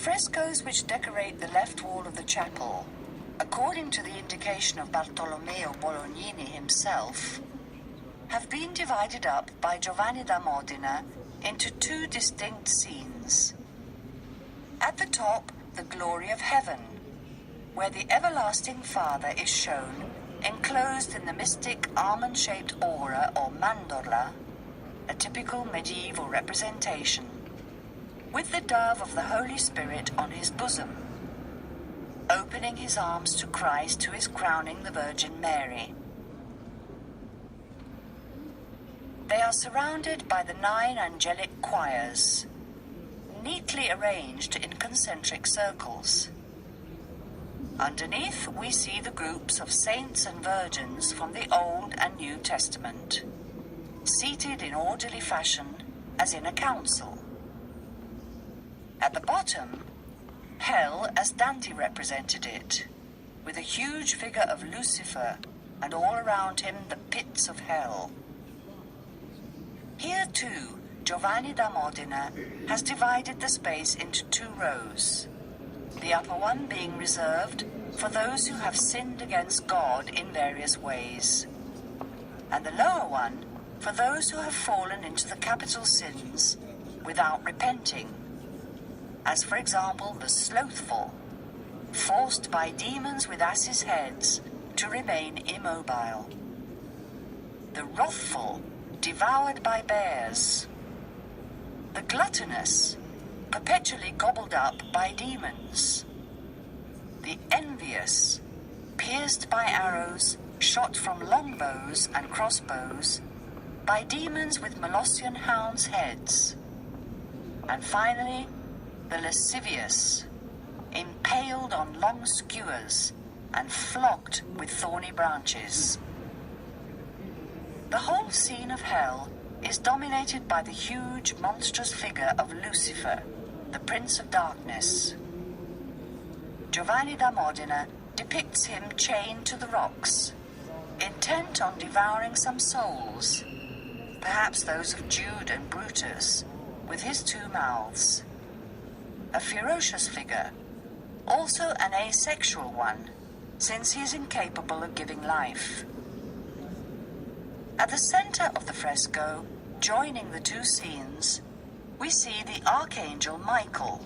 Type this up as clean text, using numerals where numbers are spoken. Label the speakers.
Speaker 1: frescoes which decorate the left wall of the chapel, according to the indication of Bartolomeo Bolognini himself, have been divided up by Giovanni da Modena into two distinct scenes. At the top, the glory of heaven, where the everlasting Father is shown enclosed in the mystic almond-shaped aura or mandorla, a typical medieval representation, with the dove of the Holy Spirit on his bosom, opening his arms to Christ who is crowning the Virgin Mary. They are surrounded by the 9 angelic choirs, neatly arranged in concentric circles. Underneath, we see the groups of saints and virgins from the Old and New Testament, seated in orderly fashion as in a council. At the bottom, hell as Dante represented it, with a huge figure of Lucifer and all around him the pits of hell. Here too, Giovanni da Modena has divided the space into 2 rows, the upper one being reserved for those who have sinned against God in various ways, and the lower one for those who have fallen into the capital sins without repenting, as for example the slothful, forced by demons with asses' heads to remain immobile, the wrathful, devoured by bears, the gluttonous, perpetually gobbled up by demons, the envious, pierced by arrows shot from longbows and crossbows by demons with Molossian hounds' heads, and finally the lascivious, impaled on long skewers and flogged with thorny branches. The whole scene of hell is dominated by the huge, monstrous figure of Lucifer, the Prince of Darkness. Giovanni da Modena depicts him chained to the rocks, intent on devouring some souls, perhaps those of Jude and Brutus, with his 2 mouths. A ferocious figure, also an asexual one, since he is incapable of giving life. At the center of the fresco, joining the 2 scenes, we see the Archangel Michael,